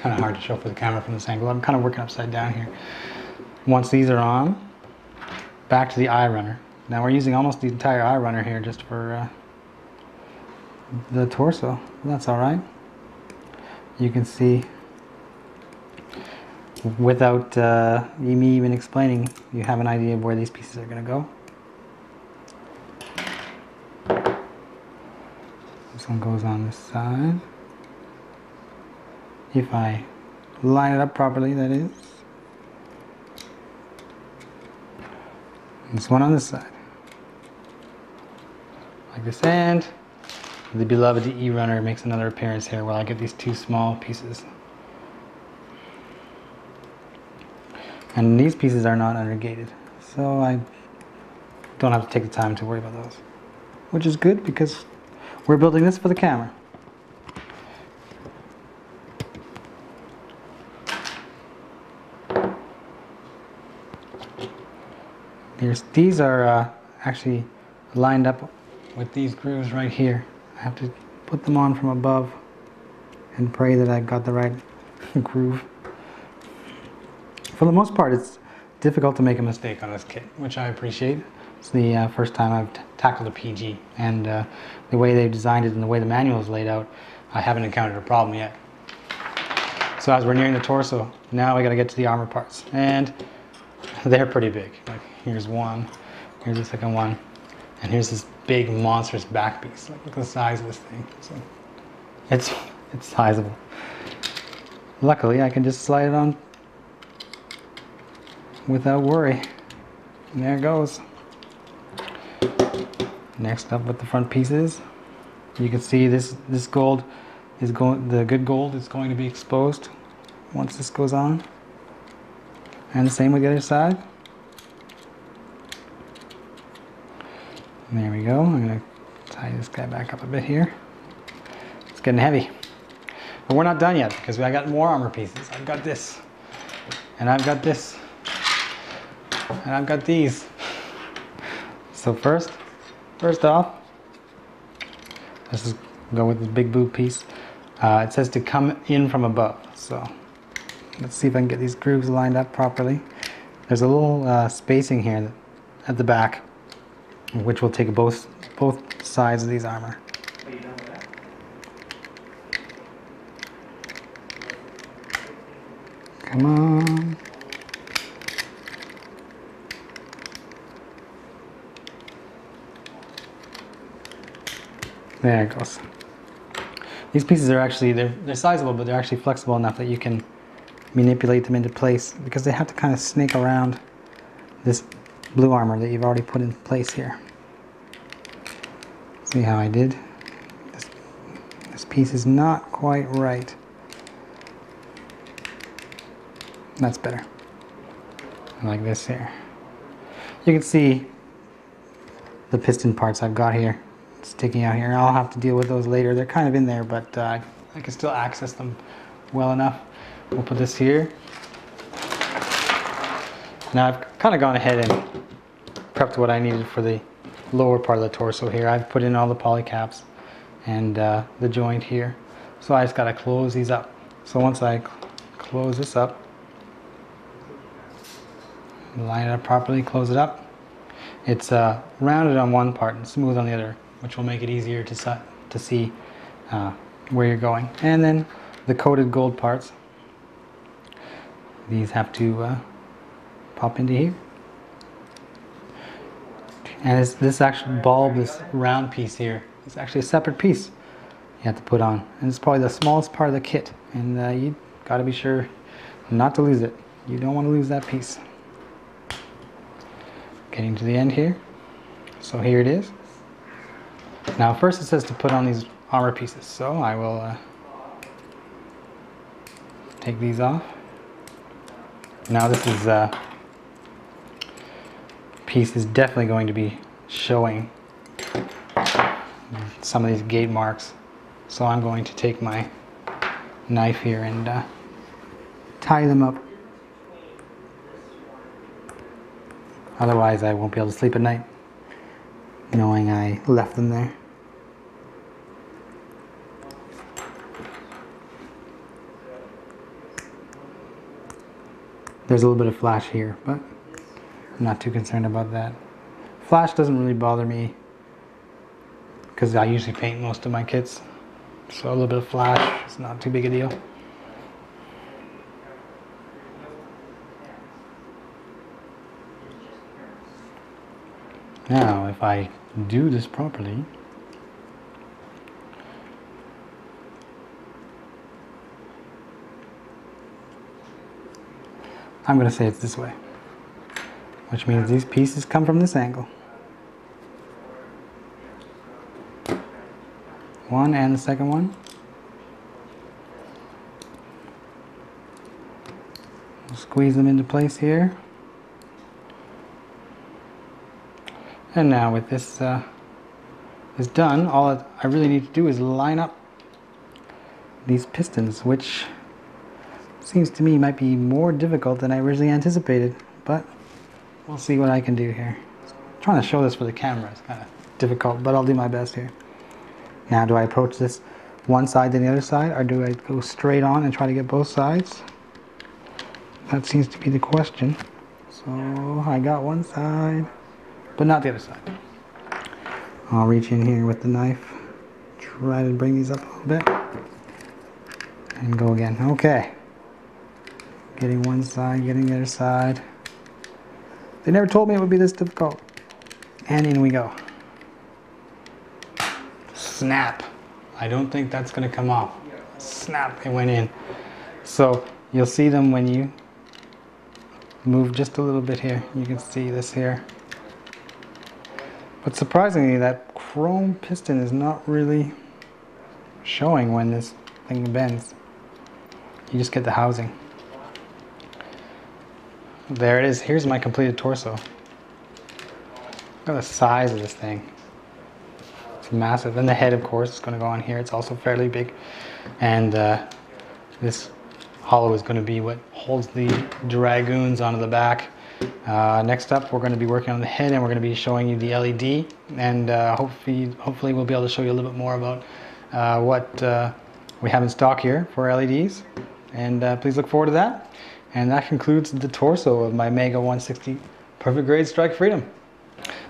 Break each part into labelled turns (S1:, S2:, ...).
S1: kind of hard to show for the camera from this angle. I'm kind of working upside down here. Once these are on, back to the eye runner. Now we're using almost the entire eye runner here just for the torso. That's all right. You can see without me even explaining, you have an idea of where these pieces are going to go. This one goes on this side. If I line it up properly, that is. This one on this side. Like this, and the beloved E runner makes another appearance here while I get these two small pieces. And these pieces are not undergated, so I don't have to take the time to worry about those. Which is good because we're building this for the camera. These are actually lined up with these grooves right here. I have to put them on from above and pray that I got the right groove. For the most part, it's difficult to make a mistake on this kit, which I appreciate. It's the first time I've tackled a PG, and the way they've designed it and the way the manual is laid out, I haven't encountered a problem yet. So as we're nearing the torso, now we got to get to the armor parts, and they're pretty big. Like, here's one, here's the second one, and here's this big monstrous back piece. Like, look at the size of this thing. So it's sizable. Luckily, I can just slide it on without worry. And there it goes. Next up with the front pieces, you can see this gold is going. The good gold is going to be exposed once this goes on, and the same with the other side. And there we go. I'm going to tie this guy back up a bit here. It's getting heavy, but we're not done yet because I got more armor pieces. I've got this, and I've got this, and I've got these. So first off, let's just go with this big boob piece. It says to come in from above, so let's see if I can get these grooves lined up properly. There's a little spacing here at the back, which will take both sides of these armor.
S2: Are you done with that?
S1: Come on. There it goes. These pieces are actually, they're sizable, but they're actually flexible enough that you can manipulate them into place, because they have to kind of snake around this blue armor that you've already put in place here. See how I did? This piece is not quite right. That's better. Like this here. You can see the piston parts I've got here sticking out here. I'll have to deal with those later. They're kind of in there, but I can still access them well enough. We'll put this here. Now I've kind of gone ahead and prepped what I needed for the lower part of the torso here. I've put in all the poly caps and the joint here. So I just got to close these up. So once I close this up, line it up properly, close it up. It's rounded on one part and smooth on the other, which will make it easier to see where you're going. And then the coated gold parts, these have to pop into here. And this actual bulb, this round piece here, is actually a separate piece you have to put on. And it's probably the smallest part of the kit. And you got to be sure not to lose it. You don't want to lose that piece. Getting to the end here. So here it is. Now first it says to put on these armor pieces, so I will take these off. Now this piece is definitely going to be showing some of these gate marks, so I'm going to take my knife here and tie them up. Otherwise I won't be able to sleep at night knowing I left them there. There's a little bit of flash here, but I'm not too concerned about that. Flash doesn't really bother me because I usually paint most of my kits. So a little bit of flash is not too big a deal. Now, if I do this properly, I'm going to say it's this way, which means these pieces come from this angle. One and the second one. We'll squeeze them into place here. And now with this done, all I really need to do is line up these pistons, which seems to me might be more difficult than I originally anticipated, but we'll see what I can do here. Trying to show this for the camera is kind of difficult, but I'll do my best here. Now, do I approach this one side then the other side, or do I go straight on and try to get both sides? That seems to be the question. So I got one side, but not the other side. I'll reach in here with the knife, try to bring these up a little bit, and go again. Okay. Getting one side, getting the other side. They never told me it would be this difficult. And in we go. Snap. I don't think that's going to come off. Snap, it went in. So you'll see them when you move just a little bit here. You can see this here. But surprisingly, that chrome piston is not really showing when this thing bends. You just get the housing. There it is. Here's my completed torso. Look at the size of this thing. It's massive. And the head, of course, is going to go on here. It's also fairly big. And this hollow is going to be what holds the dragoons onto the back. Next up, we're going to be working on the head, and we're going to be showing you the LED. And hopefully we'll be able to show you a little bit more about what we have in stock here for LEDs. And please look forward to that. And that concludes the torso of my Mega 160 Perfect Grade Strike Freedom.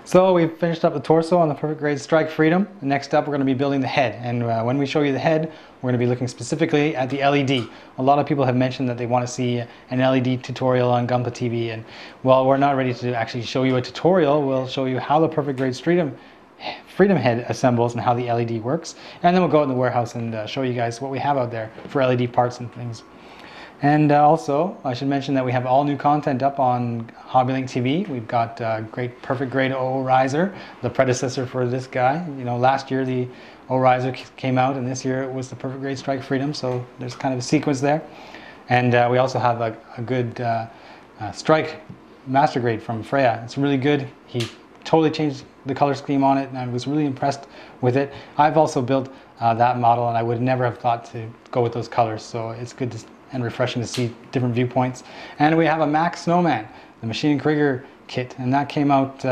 S1: So we've finished up the torso on the Perfect Grade Strike Freedom. Next up, we're going to be building the head. And when we show you the head, we're going to be looking specifically at the LED. A lot of people have mentioned that they want to see an LED tutorial on Gunpla TV. And while we're not ready to actually show you a tutorial, we'll show you how the Perfect Grade Freedom head assembles and how the LED works. And then we'll go out in the warehouse and show you guys what we have out there for LED parts and things. And also, I should mention that we have all new content up on HobbyLink TV. We've got great Perfect Grade O Riser, the predecessor for this guy. You know, last year the O Riser came out, and this year it was the Perfect Grade Strike Freedom. So there's kind of a sequence there. And we also have a good Strike Master Grade from Freya. It's really good. He totally changed the color scheme on it, and I was really impressed with it. I've also built that model, and I would never have thought to go with those colors. So it's good to and refreshing to see different viewpoints. And we have a Max Snowman, the Machine and Krieger kit, and that came out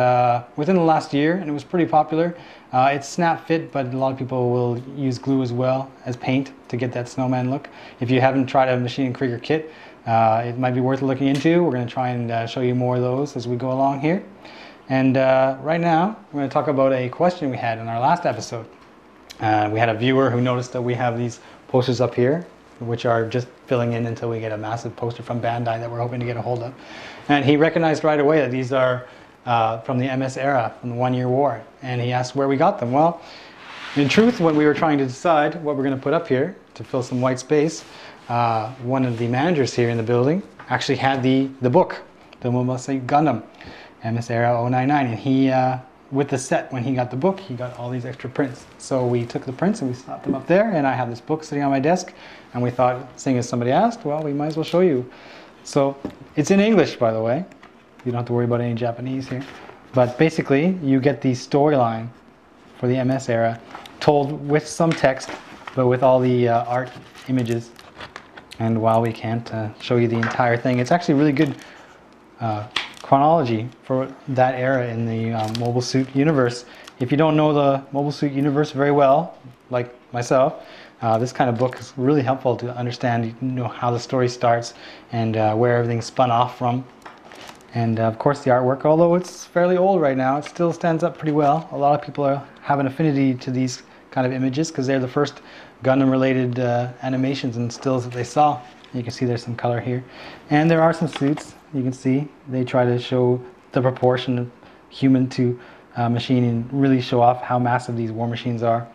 S1: within the last year, and it was pretty popular. It's snap fit, but a lot of people will use glue as well as paint to get that snowman look. If you haven't tried a Machine and Krieger kit, it might be worth looking into. We're going to try and show you more of those as we go along here. And right now, we're going to talk about a question we had in our last episode. We had a viewer who noticed that we have these posters up here, which are just filling in until we get a massive poster from Bandai that we're hoping to get a hold of. And he recognized right away that these are from the MS era, from the 1 Year War. And he asked where we got them. Well, in truth, when we were trying to decide what we're going to put up here to fill some white space, one of the managers here in the building actually had the book, the HG Gundam, MS era 099. And he, with the set, when he got the book, he got all these extra prints. So we took the prints and we slapped them up there, and I have this book sitting on my desk, and we thought, seeing as somebody asked, well, we might as well show you. So it's in English, by the way. You don't have to worry about any Japanese here. But basically, you get the storyline for the MS era told with some text, but with all the art images. And while we can't show you the entire thing, it's actually really good chronology for that era in the Mobile Suit universe. If you don't know the Mobile Suit universe very well, like myself, This kind of book is really helpful to understand, how the story starts and where everything's spun off from. And of course the artwork, although it's fairly old right now, it still stands up pretty well. A lot of people have an affinity to these kind of images because they're the first Gundam related animations and stills that they saw. You can see there's some color here. And there are some suits. You can see they try to show the proportion of human to machine and really show off how massive these war machines are.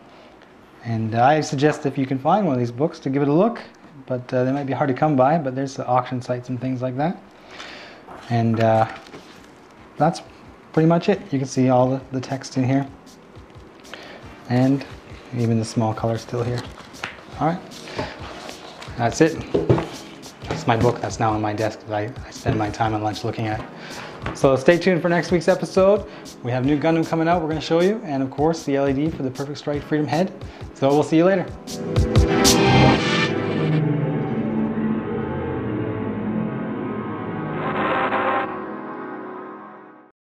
S1: And I suggest if you can find one of these books to give it a look, but they might be hard to come by, but there's the auction sites and things like that. And that's pretty much it. You can see all the text in here and even the small color still here. All right, that's it. That's my book that's now on my desk that I spend my time on lunch looking at. So stay tuned for next week's episode. We have new Gundam coming out we're going to show you, and of course the LED for the Perfect Strike Freedom Head. So we'll see you later.